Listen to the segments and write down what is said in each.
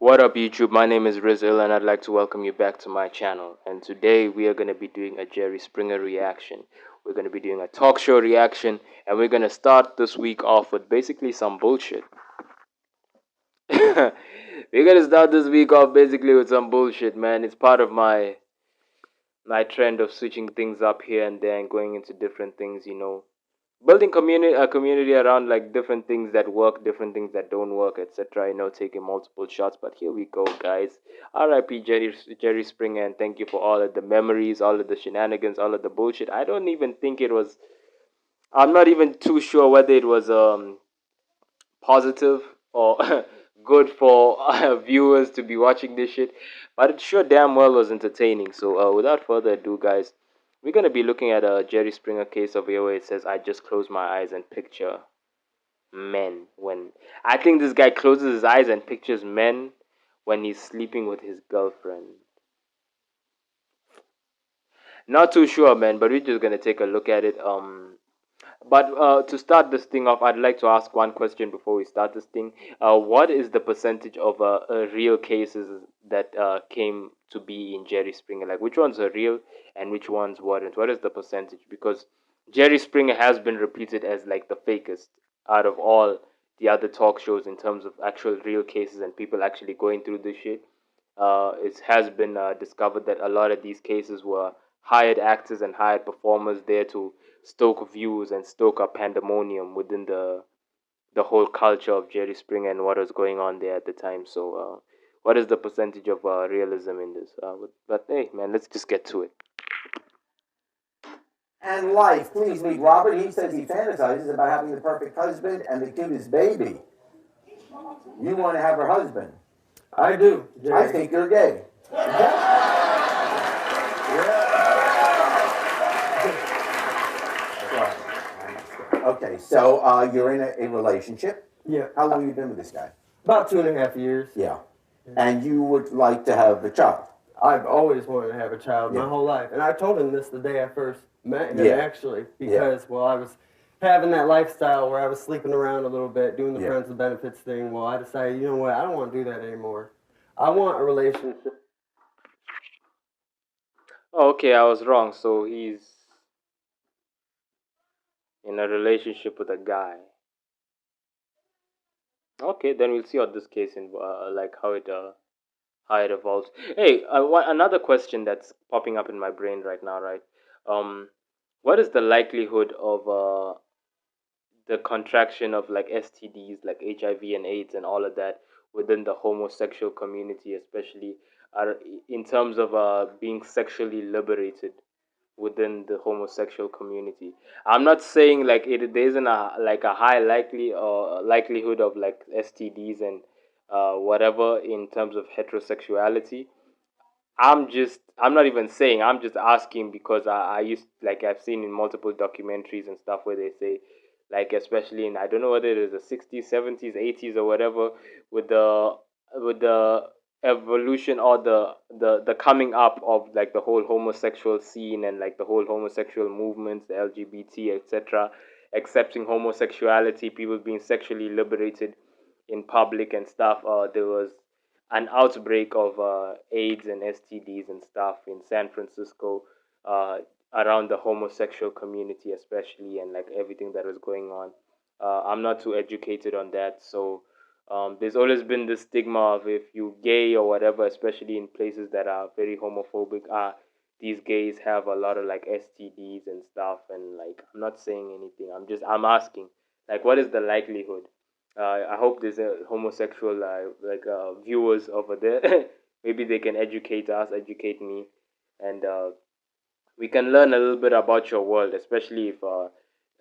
What up, YouTube? My name is Rizal, and I'd like to welcome you back to my channel. And today we are going to be doing a Jerry Springer reaction. We're going to be doing a talk show reaction, and we're going to start this week off with basically some bullshit. We're going to start this week off basically with some bullshit, man. It's part of my trend of switching things up here and there and going into different things. Building a community around like different things that work, different things that don't work, etc. Taking multiple shots. But here we go, guys. R.I.P. Jerry Springer, and thank you for all of the memories, all of the shenanigans, all of the bullshit. I don't even think it was. I'm not even too sure whether it was positive or good for viewers to be watching this shit, but it sure damn well was entertaining. So without further ado, guys, we're gonna be looking at a Jerry Springer case over here where it says, "I just close my eyes and picture men." When I think this guy closes his eyes and pictures men when he's sleeping with his girlfriend. Not too sure, man, but we're just gonna take a look at it. But to start this thing off, I'd like to ask one question before we start this thing. What is the percentage of real cases that came to be in Jerry Springer? Like, which ones are real and which ones weren't? What is the percentage? Because Jerry Springer has been reputed as like the fakest out of all the other talk shows in terms of actual real cases and people actually going through this shit. It has been discovered that a lot of these cases were hired actors and hired performers there to stoke views and stoke up pandemonium within the whole culture of Jerry Springer and what was going on there at the time. So, what is the percentage of realism in this? But hey, man, let's just get to it. And life. Please meet Robert. He says he fantasizes about having the perfect husband and the cutest baby. You want to have her husband? I do. I think you're gay. Okay, so you're in a relationship. Yeah. How long have you been with this guy? About 2.5 years. Yeah. And you would like to have a child. I've always wanted to have a child Yeah. my whole life. And I told him this the day I first met him, Yeah. actually, because, well, I was having that lifestyle where I was sleeping around a little bit, doing the Yeah. friends with benefits thing. Well, I decided, you know what, I don't want to do that anymore. I want a relationship. Oh, okay, I was wrong. So he's in a relationship with a guy. Okay, then we'll see how this case like how it evolves. Hey, another question that's popping up in my brain right now, right? Um, what is the likelihood of the contraction of like STDs, like HIV and AIDS and all of that within the homosexual community, especially in terms of being sexually liberated within the homosexual community? I'm not saying like there isn't a high likelihood of like STDs and whatever in terms of heterosexuality. I'm not even saying, I'm just asking because I used, like, I've seen in multiple documentaries and stuff where they say, like, especially in, I don't know whether it is the 60s, 70s, 80s or whatever, with the evolution or the coming up of like the whole homosexual scene and like the whole homosexual movements, the LGBT, etc., accepting homosexuality, people being sexually liberated in public and stuff. There was an outbreak of AIDS and STDs and stuff in San Francisco, uh, around the homosexual community, especially, and like everything that was going on. I'm not too educated on that, so there's always been this stigma of if you gay or whatever, especially in places that are very homophobic. These gays have a lot of like STDs and stuff, and like I'm not saying anything. I'm asking, like, what is the likelihood? I hope there's a homosexual viewers over there. Maybe they can educate us, educate me, and we can learn a little bit about your world, especially if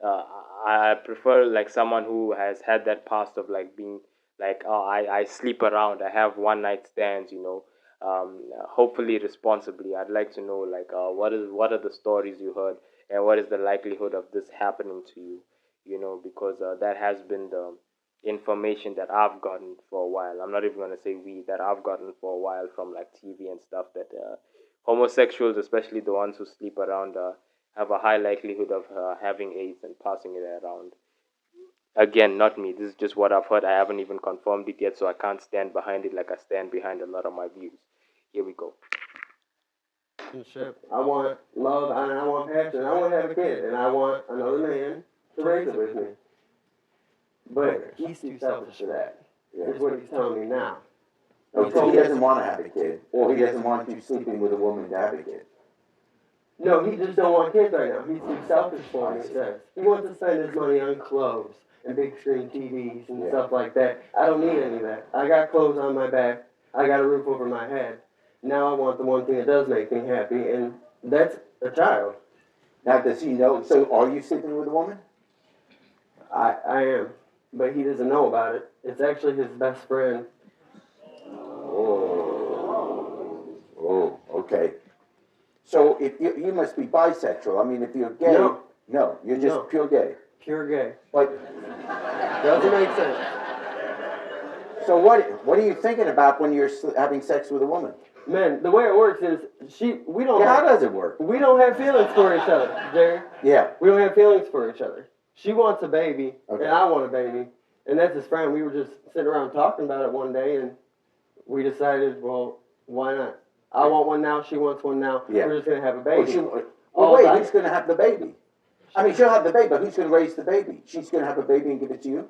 I prefer like someone who has had that past of like being like, oh, I sleep around, I have one night stands. Hopefully responsibly. I'd like to know like what are the stories you heard and what is the likelihood of this happening to you, because that has been the information that I've gotten for a while. I'm not even gonna say we that I've gotten for a while from like TV and stuff that homosexuals, especially the ones who sleep around, have a high likelihood of having AIDS and passing it around. Again, not me. This is just what I've heard. I haven't even confirmed it yet, so I can't stand behind it like I stand behind a lot of my views. Here we go. I want love and I want passion. I want to have a kid and I want another man to raise it with me. But he's too selfish for that. Is what he's telling me now. So he doesn't want to have a kid, or he doesn't want you sleeping with a woman to have a kid. No, he just don't want kids right now. He's too selfish for me, he says. He wants to spend his money on clothes and big screen TVs and stuff like that. I don't need any of that. I got clothes on my back. I got a roof over my head. Now I want the one thing that does make me happy, and that's a child. Now, does he know? So, are you sleeping with a woman? I am, but he doesn't know about it. It's actually his best friend. Oh, okay. So, if you must be bisexual. I mean, if you're gay, no, you're just pure gay. Pure gay. But doesn't make sense. So, what are you thinking about when you're having sex with a woman? Man, the way it works is we don't. Yeah, how does it work? We don't have feelings for each other, Jerry. Yeah. We don't have feelings for each other. She wants a baby, okay. and I want a baby, and that's his friend. We were just sitting around talking about it one day, and we decided, well, why not? I want one now. She wants one now. Yeah. We're just gonna have a baby. Wait, who's gonna have the baby? I mean, she'll have the baby, but who's gonna raise the baby? She's gonna have a baby and give it to you?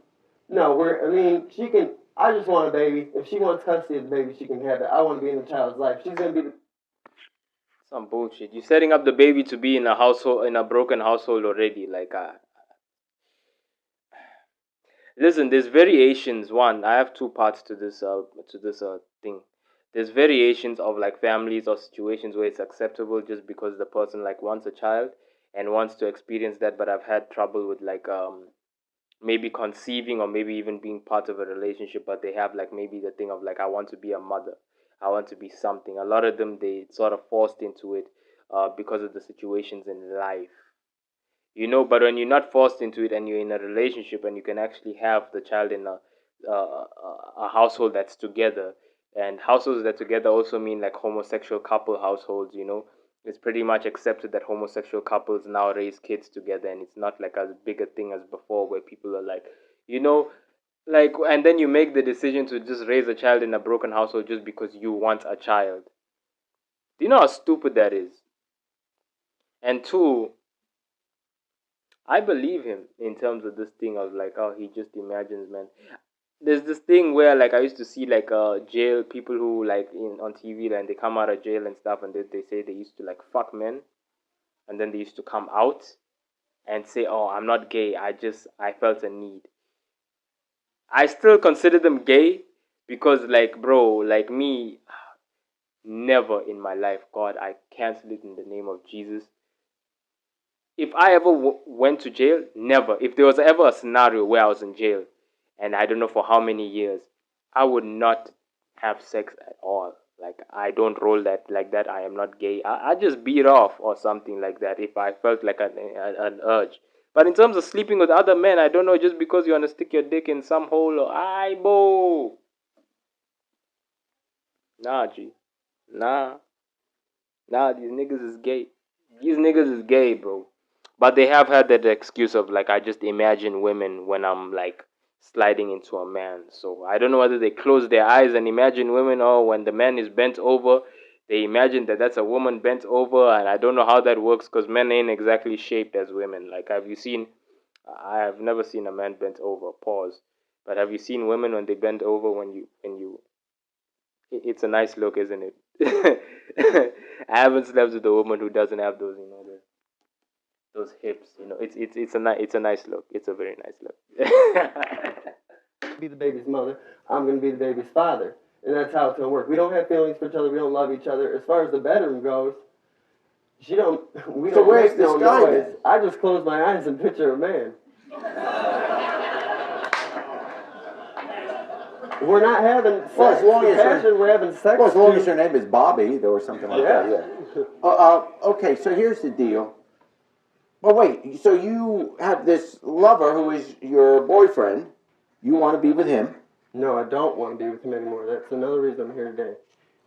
No, she can. I just want a baby. If she wants custody of the baby, she can have it. I want to be in the child's life. She's gonna be the. Some bullshit. You're setting up the baby to be in a household, in a broken household already. Like, listen, there's variations. One, I have two parts to this thing. There's variations of like families or situations where it's acceptable just because the person like wants a child and wants to experience that. But I've had trouble with like maybe conceiving or maybe even being part of a relationship, but they have like maybe the thing of like I want to be a mother, I want to be something. A lot of them they sort of forced into it because of the situations in life, you know. But when you're not forced into it and you're in a relationship and you can actually have the child in a household that's together, and households that together also mean like homosexual couple households, you know. It's pretty much accepted that homosexual couples now raise kids together, and it's not like as big a thing as before where people are like, you know, like, and then you make the decision to just raise a child in a broken household just because you want a child. Do you know how stupid that is? And two, I believe him in terms of this thing of like, oh, he just imagines, man. There's this thing where like I used to see like jail people who like in on TV and they come out of jail and stuff, and they say they used to like fuck men, and then they used to come out and say, oh, I'm not gay, I felt a need. I still consider them gay because like, bro, like me, never in my life, God, I cancel it in the name of Jesus. If I ever went to jail, never. If there was ever a scenario where I was in jail and I don't know for how many years, I would not have sex at all. Like, I don't roll that like that. I am not gay. I just beat off or something like that if I felt like an urge. But in terms of sleeping with other men, I don't know, just because you want to stick your dick in some hole or bo. Nah, G. Nah. Nah, these niggas is gay. These niggas is gay, bro. But they have had that excuse of like I just imagine women when I'm like sliding into a man. So I don't know whether they close their eyes and imagine women, or when the man is bent over, they imagine that that's a woman bent over. And I don't know how that works because men ain't exactly shaped as women. Like, have you seen? I have never seen a man bent over. Pause. But have you seen women when they bend over? It's a nice look, isn't it? I haven't slept with a woman who doesn't have those, you know, those hips. You know, it's a nice look. It's a very nice look. Be the baby's mother. I'm gonna be the baby's father, and that's how it's gonna work. We don't have feelings for each other. We don't love each other. As far as the bedroom goes, we don't. So where's this guy noise. then? I just close my eyes and picture a man. We're not having sex. Well, as long as we're having sex. Well, as long as her name is Bobby or something like that. Yeah. Okay, so here's the deal. Well, wait. So you have this lover who is your boyfriend. You want to be with him? No, I don't want to be with him anymore. That's another reason I'm here today.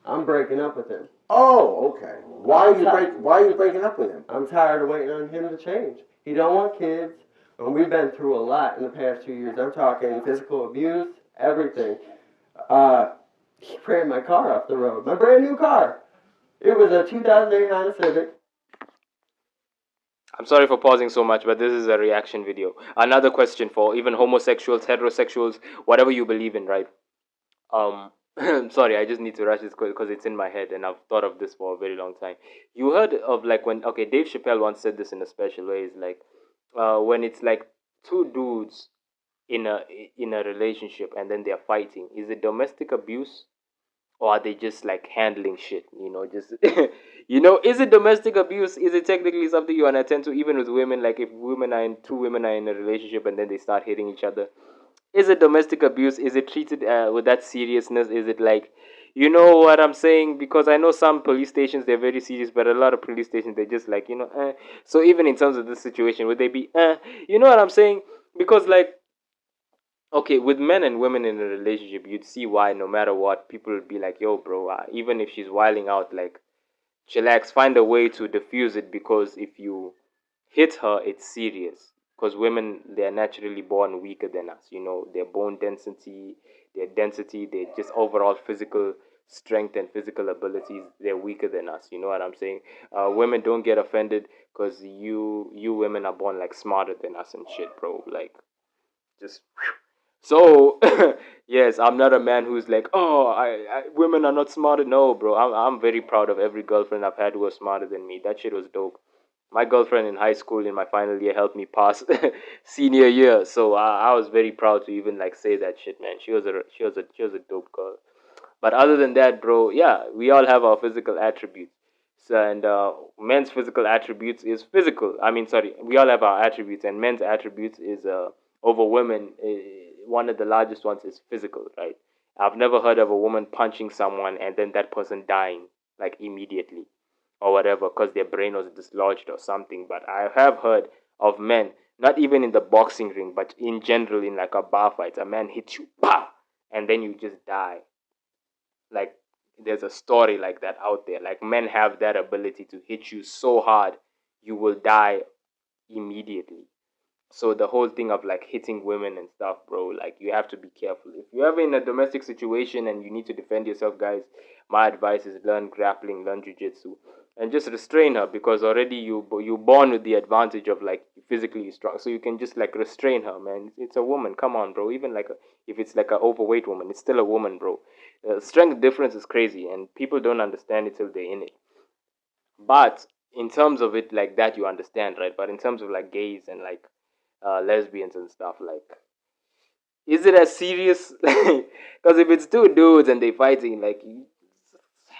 I'm breaking up with him. Oh, okay. Why are you breaking up with him? I'm tired of waiting on him to change. He don't want kids. And we've been through a lot in the past 2 years. I'm talking physical abuse, everything. He ran my car off the road. My brand new car. It was a 2008 Honda Civic. I'm sorry for pausing so much, but this is a reaction video. Another question for even homosexuals, heterosexuals, whatever you believe in, right? Sorry, I just need to rush this because it's in my head and I've thought of this for a very long time. You heard of like when, okay, Dave Chappelle once said this in a special way. Is like when it's like two dudes in a relationship and then they're fighting. Is it domestic abuse or are they just like handling shit? Just is it domestic abuse? Is it technically something you want to attend to even with women? Like if two women are in a relationship and then they start hitting each other, is it domestic abuse? Is it treated with that seriousness? Is it like, you know what I'm saying? Because I know some police stations they're very serious, but a lot of police stations they're just like, So even in terms of this situation, would they be, you know what I'm saying? Because like, okay, with men and women in a relationship, you'd see why no matter what, people would be like, yo, bro, even if she's wilding out, like, chillax, find a way to diffuse it because if you hit her, it's serious. Because women, they're naturally born weaker than us. Their bone density, their just overall physical strength and physical abilities, they're weaker than us. You know what I'm saying? Women don't get offended because you women are born like smarter than us and shit, bro. Like, just so, yes, I'm not a man who's like, oh, women are not smarter. No, bro, I'm very proud of every girlfriend I've had who was smarter than me. That shit was dope. My girlfriend in high school in my final year helped me pass senior year, so I was very proud to even like say that shit, man. She was a dope girl. But other than that, bro, yeah, we all have our physical attributes. So, and men's physical attributes is physical. I mean, sorry, we all have our attributes, and men's attributes is over women. One of the largest ones is physical, right? I've never heard of a woman punching someone and then that person dying like immediately or whatever because their brain was dislodged or something. But I have heard of men, not even in the boxing ring, but in general in like a bar fight, a man hits you, pa, and then you just die. Like there's a story like that out there. Like men have that ability to hit you so hard you will die immediately. So the whole thing of like hitting women and stuff, bro, like you have to be careful. If you're ever in a domestic situation and you need to defend yourself, guys, my advice is learn grappling, learn jujitsu, and just restrain her because already you born with the advantage of like physically strong, so you can just like restrain her, man. It's a woman, come on, bro. Even like if it's like an overweight woman, it's still a woman, bro. Strength difference is crazy, and people don't understand it till they're in it. But in terms of it like that, you understand, right? But in terms of like gays and like lesbians and stuff, like, is it as serious? Because if it's two dudes and they fighting, like, you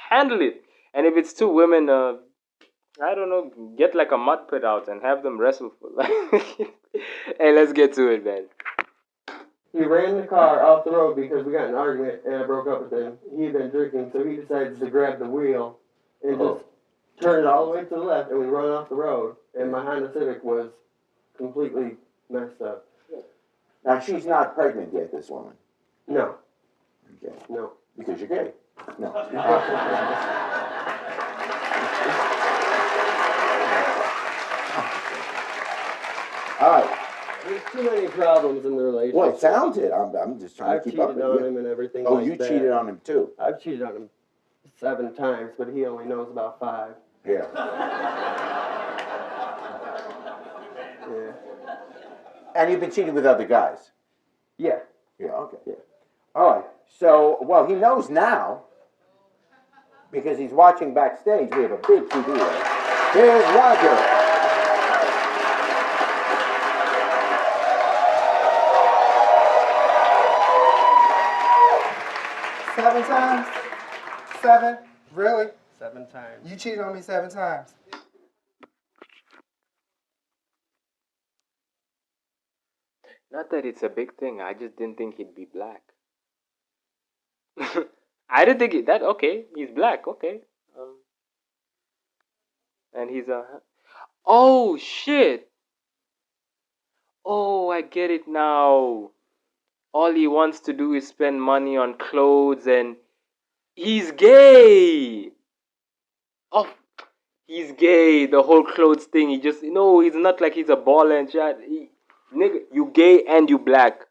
handle it. And if it's two women, I don't know, get like a mud pit out and have them wrestle for like. Hey, let's get to it, man. He ran the car off the road because we got in an argument and I broke up with him. He had been drinking, so he decided to grab the wheel and just turn it all the way to the left, and we run off the road. And my Honda Civic was completely messed up. Now, she's not pregnant yet, this woman. No. Okay. No. Because you're gay. No. All right. There's too many problems in the relationship. Well, it sounds it. I'm just trying I've to keep up cheated with on you. him and everything Oh, like you that. cheated on him too. I've cheated on him 7 times, but he only knows about 5. Yeah. Yeah. And you've been cheating with other guys. Yeah. Yeah. Okay. Yeah. All right. So, well, he knows now because he's watching backstage. We have a big TV there. Here's Roger. Seven times? 7? Really? 7 times. You cheated on me 7 times. Not that it's a big thing. I just didn't think he'd be black. I didn't think that. Okay, he's black. Okay. And he's a. Oh shit! Oh, I get it now. All he wants to do is spend money on clothes, and he's gay. Oh, he's gay. The whole clothes thing. He just no. He's not like he's a baller and shit. Nigga, you gay and you black.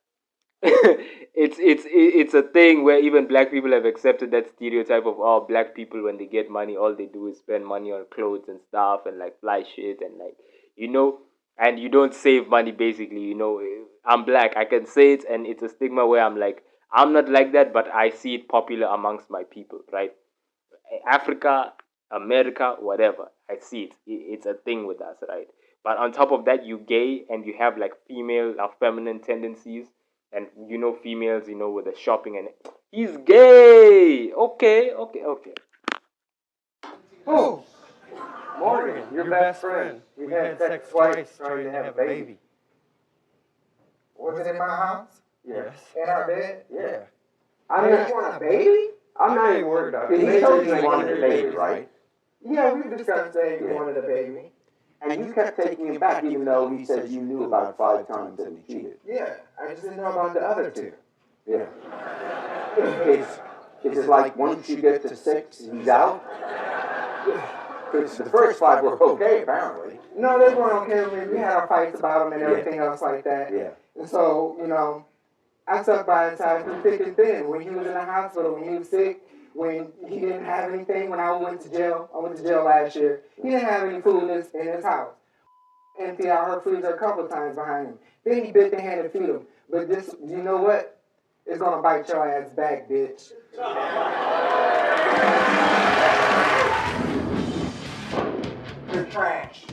It's a thing where even black people have accepted that stereotype of, oh, black people when they get money all they do is spend money on clothes and stuff and like fly shit and like, you know, and you don't save money basically, you know. I'm black, I can say it, and it's a stigma where I'm like, I'm not like that, but I see it popular amongst my people, right? Africa, America, whatever. I see it. It's a thing with us, right? But on top of that, you gay and you have like female or feminine tendencies, and you know females, you know, with the shopping and he's gay. Okay, okay, okay. Who? Morgan, your best friend. We've had sex twice trying to have a baby. Was it in my house? Yes. In our bed? Yeah. I mean, you want a baby? I'm not even worried about it. He told you he wanted a baby, right? Yeah, we discussed saying you wanted a baby. And you kept taking him back, even though he said you knew about 5 times that he cheated. Yeah, I just didn't know about the other 2. Yeah. Is it like once you get to 6, he's out? Because the first 5 were okay, apparently. No, they weren't okay. We had our fights about them and everything else like that. Yeah. And so, you know, I stuck by his side through thick and thin. When he was in the hospital, when he was sick, when he didn't have anything, when I went to jail last year, he didn't have any food in his house. Empty out her freezer a couple of times behind him. Then he bit the hand and feed him. But this, you know what? It's gonna bite your ass back, bitch. You're trash.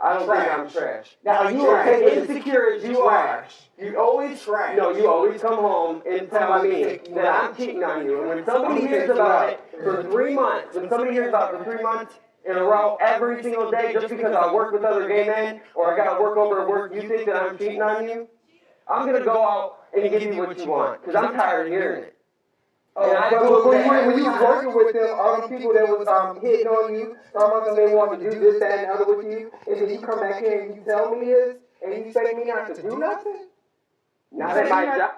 I don't think I'm trash. Now, are you Trash. okay? Insecure as you are. You always Trash. No, you always come home and tell me that I'm cheating on you. And when somebody hears about it for 3 months, when somebody hears about it for 3 months in a row every single day just because I work with other gay men or I got to work over at work, you think that I'm cheating on you? I'm going to go out and give you what you want because I'm tired of hearing it. And I But when you was working with them, all them people that was hitting on you, some of them they wanted to do this, that, and the other with you, and then you come back here and you tell me this, and you expect me not to do nothing? Not at my job.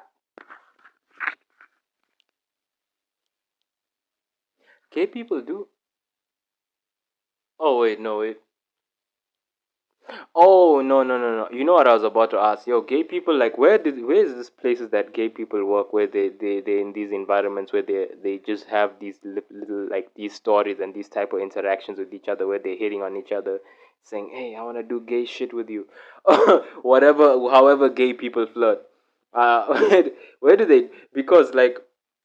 Gay people do. Oh wait, no wait. Oh no. You know what I was about to ask? Yo, gay people, like where is this places that gay people work where they in these environments where they just have these little like these stories and these type of interactions with each other where they're hitting on each other, saying, "Hey, I want to do gay shit with you," whatever, however gay people flirt. Where do they? Because like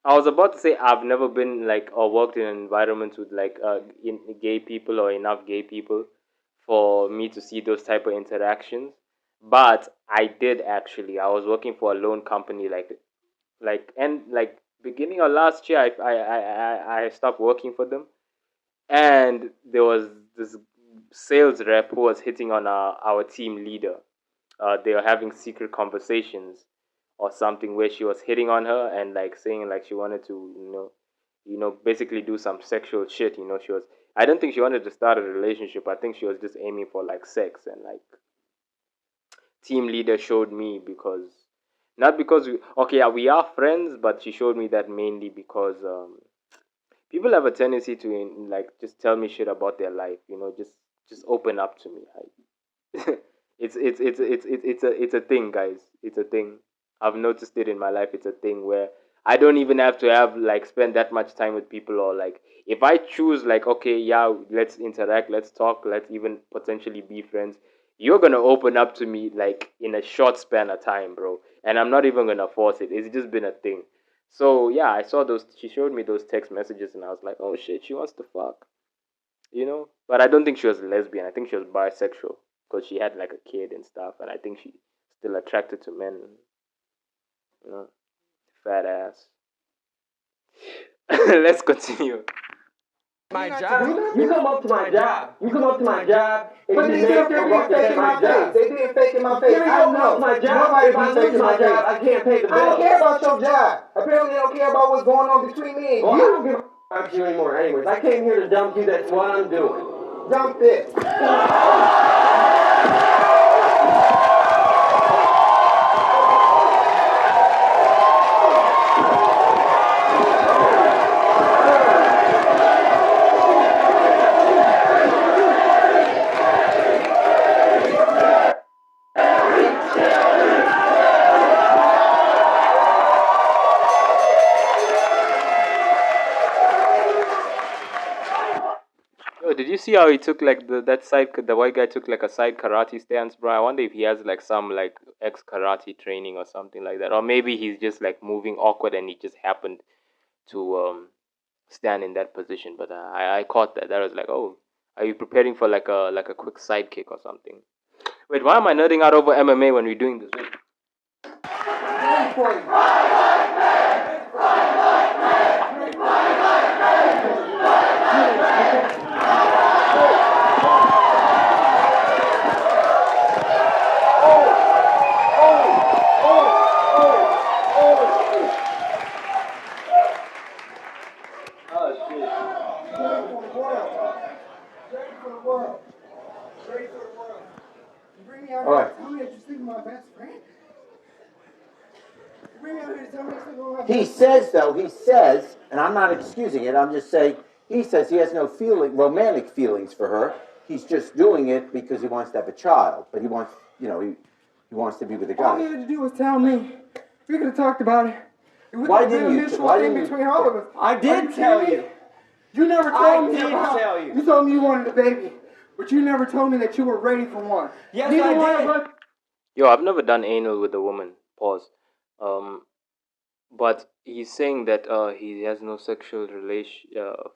I was about to say I've never been like or worked in environments with like in gay people or enough gay people for me to see those type of interactions. But I did actually. I was working for a loan company like beginning of last year. I stopped working for them, and there was this sales rep who was hitting on our team leader. They were having secret conversations or something where she was hitting on her and like saying like she wanted to basically do some sexual shit. She was. I don't think she wanted to start a relationship. I think she was just aiming for like sex, and like team leader showed me because not because we are friends, but she showed me that mainly because people have a tendency to like just tell me shit about their life. Just open up to me. It's a thing, guys. It's a thing. I've noticed it in my life. It's a thing where I don't even have to have like spend that much time with people, or like if I choose like, okay, yeah, let's interact, let's talk, let's even potentially be friends. You're gonna open up to me like in a short span of time, bro. And I'm not even gonna force it. It's just been a thing. So yeah, I saw those. She showed me those text messages, and I was like, oh shit, she wants to fuck. But I don't think she was lesbian. I think she was bisexual because she had like a kid and stuff, and I think she's still attracted to men. You know, fat ass. Let's continue. My job. You come up to my job. You come up to my job and But you they make did a ruckus fake at in my my job. face. They did fake in my face. You I come up know. to my job. Nobody If I be lose faking my my job, I face. can't pay the I don't bills. care about your job. Apparently, they don't care about what's going on between me and Well, I you. don't give a about you anymore. Anyways, I came here to dump you. That's what I'm doing. Dump it. did you see how he took like the white guy took like a side karate stance, bro? I wonder if he has like some like ex karate training or something like that, or maybe he's just like moving awkward and he just happened to stand in that position. But I caught that. That was like, oh, are you preparing for like a quick side kick or something? Wait, why am I nerding out over MMA when we're doing this? Wait. All right. Tell me that you sleep with my best friend. You bring me out here to tell me you sleep with my best He says, though, and I'm not excusing it, I'm just saying, he says he has no romantic feelings for her. He's just doing it because he wants to have a child. But he wants, he wants to be with a All you guy. had to do was tell me. We could have talked about it. Why didn't you? Why didn't you? Between all of us. I did tell you. You never I told me did about. tell you. You told me you wanted a baby, but you never told me that you were ready for one. Yes, Neither I one did. of us. Yo, I've never done anal with a woman. Pause. But he's saying that he has no sexual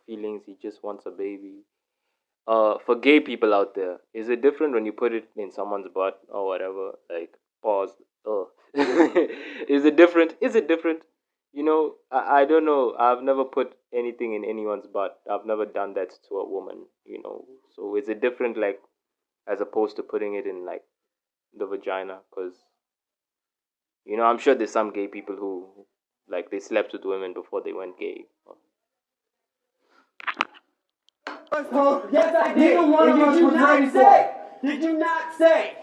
feelings. He just wants a baby. For gay people out there, is it different when you put it in someone's butt or whatever? Like, pause. Oh, is it different? Is it different? I don't know. I've never put anything in anyone's butt. I've never done that to a woman. So is it different, like, as opposed to putting it in like the vagina? Because I'm sure there's some gay people who like they slept with women before they went gay. Yes, I did. Neither one of us was ready for it. Did you not say?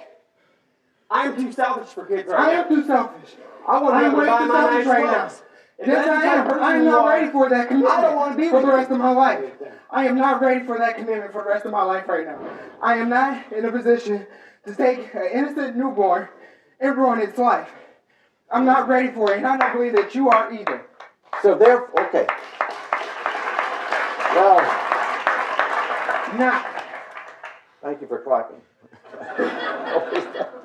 I'm too selfish for kids right I now. am too selfish. I want to I be am able to way buy too my selfish nice right now. clothes. If Yes, that's the I type of am. person I am you not are, ready for that commitment. I don't want to be for with the you. rest of my life. I am not ready for that commitment for the rest of my life right now. I am not in a position to take an innocent newborn and ruin its life. I'm not ready for it, and I don't believe that you are either. So therefore, okay. Well, Nah. thank you for clapping.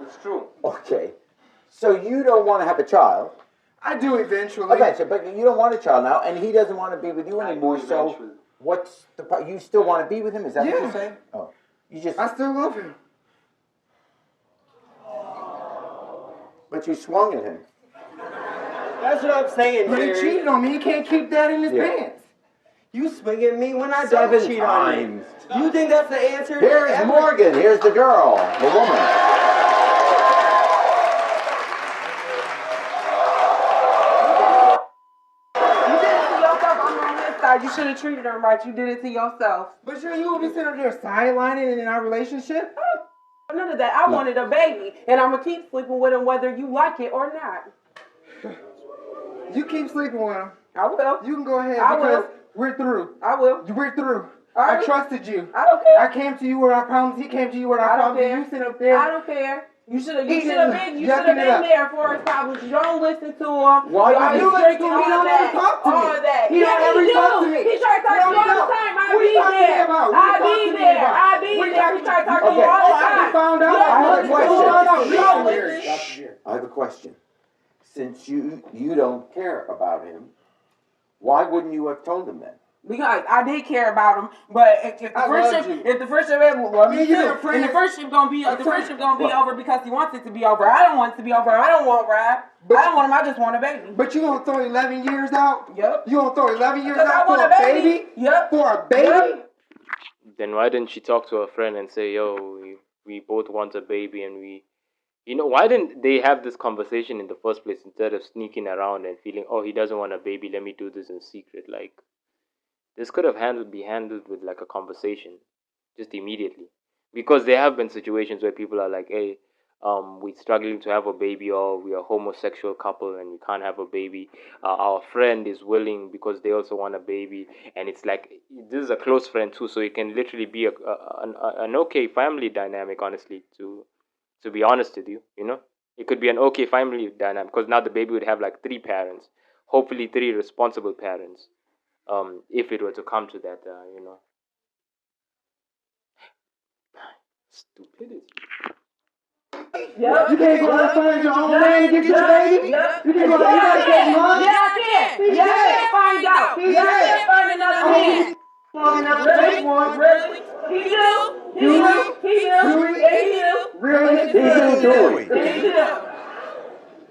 It's true. Okay. So you don't want to have a child. I do eventually. Eventually, but you don't want a child now, and he doesn't want to be with you anymore. So, eventually. what's the part? You still want to be with him? Is that what Yeah. you're saying? Oh, you just. I still love him. But you swung at him. That's what I'm saying, But he Jerry. cheated on me. He can't keep that in his Yeah. pants. You swing at me when I 7 don't cheat on you. times. You think that's the answer? Here's Every- Morgan. Here's the girl, the woman. You did it to yourself. I'm on this side. You should have treated her right. You did it to yourself. But sure, you will be sitting there sidelining in our relationship? None of that. I wanted a baby, and I'm gonna keep sleeping with him whether you like it or not. You keep sleeping with him. I will. You can go ahead I because will. we're through. I will. We're through. All I right. trusted you. I don't care. I came to you with our problems. He came to you with our I don't problems. care. You sit up there. I don't care. You should have. He You should didn't- have been. You yucking should have it been up. there for his problems. You don't listen to him. Why you would always you listen drinking to him? He all don't that. ever talk to me. All that. He don't ever he talk do. to me. He try to talk to No, you all no. the time. I What are you be talking to me there. about? What are you I talking be to me there. about? I be What are you there. talking He try to talk to Okay. you all Oh, the I time. just found out. You I have a don't question. listen. No, You don't listen. I have a question. Since you don't care about him, why wouldn't you have told him then? Because I did care about him, but if the I friendship, loved you. if the friendship ever, well, me Me, you're too. a friend. And the friendship gonna be, A the friend. friendship gonna be What? over because he wants it to be over. I don't want it to be over. I don't want Rod. But- I don't want him. I just want a baby. But you gonna throw 11 years out? Yep. You gonna throw 11 years Because I out for want a a baby. baby? Yep. For a baby? Yep. Then why didn't she talk to her friend and say, "Yo, we both want a baby and why didn't they have this conversation in the first place instead of sneaking around and feeling, oh, he doesn't want a baby, let me do this in secret?" Like, this could have be handled with like a conversation, just immediately, because there have been situations where people are like, "Hey, we're struggling to have a baby, or we are a homosexual couple and we can't have a baby. Our friend is willing because they also want a baby," and it's like this is a close friend too, so it can literally be an okay family dynamic. Honestly, to be honest with you, it could be an okay family dynamic because now the baby would have like 3 parents, hopefully 3 responsible parents. If it were to come to that. Stupidity. Yep. You can't go outside your own man and get your baby. Yep. You can't go outside and get money. Yeah, I can. Yeah, I can find out. Yeah, I can find another man. Long enough to take Really? one. Really? He do. He do. He do. Yeah, he do. Really? He do it. Yeah, he do.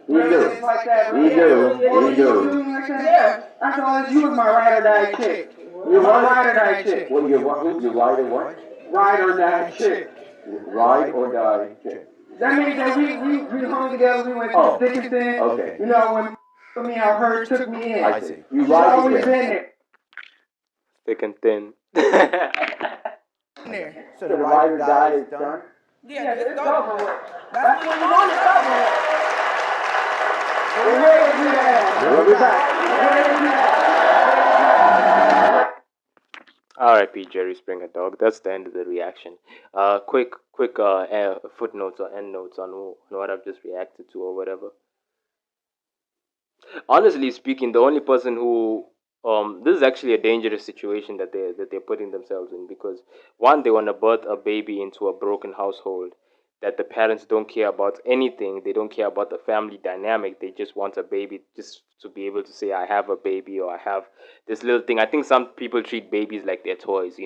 He do. It's like that. He do. Or He you do. do me like that? Yeah. I thought you was my ride or die chick. You My what? ride or die chick. What you ride or what? Ride or die chick. Ride or die chick. That means that we hung together, we went Oh. to thick and thin. Okay. You know, when for me out her took me in. I see. You She's ride always it been there. there. Thick and thin. So the ride or die is done? Yeah, it's over with. That's when you want it over with. We're ready to do that. We'll be back. We're ready to do that. R.I.P. Jerry Springer, dog. That's the end of the reaction. Quick footnotes or end notes on what I've just reacted to or whatever. Honestly speaking, the only person who this is actually a dangerous situation that they're putting themselves in, because one, they want to birth a baby into a broken household, that the parents don't care about anything. They don't care about the family dynamic. They just want a baby just to be able to say, I have a baby, or I have this little thing. I think some people treat babies like they're toys,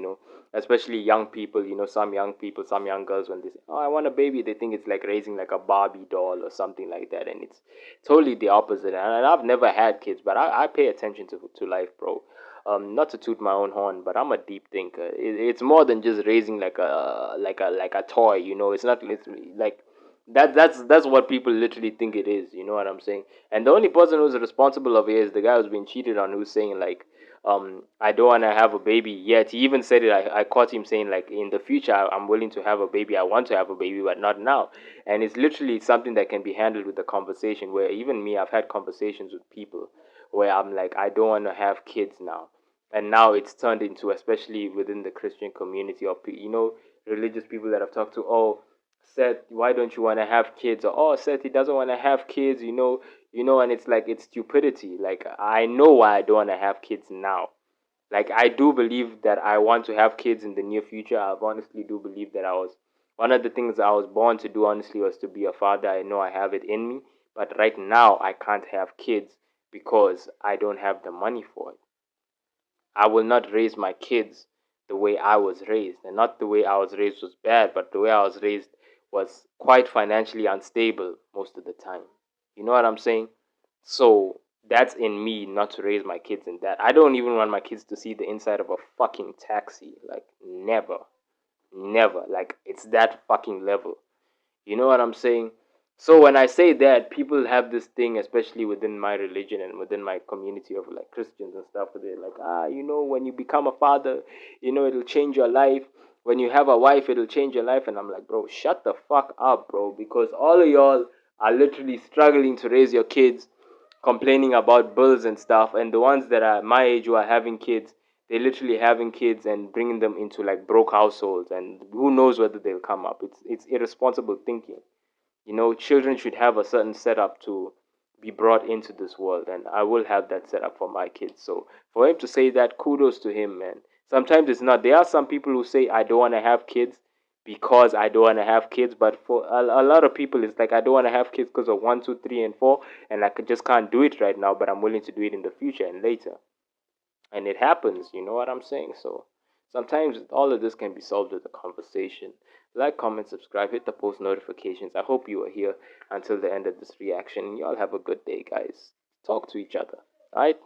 especially young people, some young people, some young girls, when they say, oh, I want a baby, they think it's like raising like a Barbie doll or something like that. And it's totally the opposite. And I've never had kids, but I pay attention to life, bro. Not to toot my own horn, but I'm a deep thinker. It's more than just raising like a toy. It's not. It's like that's what people literally think it is. You know what I'm saying? And the only person who's responsible of it is the guy who's been cheated on, who's saying like, I don't want to have a baby yet. He even said it. I caught him saying like, in the future I'm willing to have a baby. I want to have a baby, but not now. And it's literally something that can be handled with a conversation. Where even me, I've had conversations with people where I'm like, I don't want to have kids now. And now it's turned into, especially within the Christian community, or religious people that I've talked to. Oh, Seth, why don't you want to have kids? Or, oh, Seth, he doesn't want to have kids. And it's like, it's stupidity. Like, I know why I don't want to have kids now. Like, I do believe that I want to have kids in the near future. I honestly do believe that one of the things I was born to do, honestly, was to be a father. I know I have it in me, but right now I can't have kids because I don't have the money for it. I will not raise my kids the way I was raised. And not the way I was raised was bad, but the way I was raised was quite financially unstable most of the time. You know what I'm saying? So that's in me not to raise my kids in that. I don't even want my kids to see the inside of a fucking taxi. Like, never. Never. Like, it's that fucking level. You know what I'm saying? So when I say that, people have this thing, especially within my religion and within my community of like Christians and stuff, where they're like, when you become a father, it'll change your life. When you have a wife, it'll change your life. And I'm like, bro, shut the fuck up, bro, because all of y'all are literally struggling to raise your kids, complaining about bills and stuff, and the ones that are my age who are having kids, they're literally having kids and bringing them into like broke households, and who knows whether they'll come up. It's irresponsible thinking. Children should have a certain setup to be brought into this world, and I will have that setup for my kids. So for him to say that, kudos to him, man. Sometimes it's not. There are some people who say I don't want to have kids because I don't want to have kids, but for a lot of people, it's like I don't want to have kids because of 1, 2, 3, and 4, and just can't do it right now, but I'm willing to do it in the future and later. And it happens, you know what I'm saying? So sometimes all of this can be solved with a conversation. Like, comment, subscribe, hit the post notifications. I hope you are here until the end of this reaction. Y'all have a good day, guys. Talk to each other. Alright?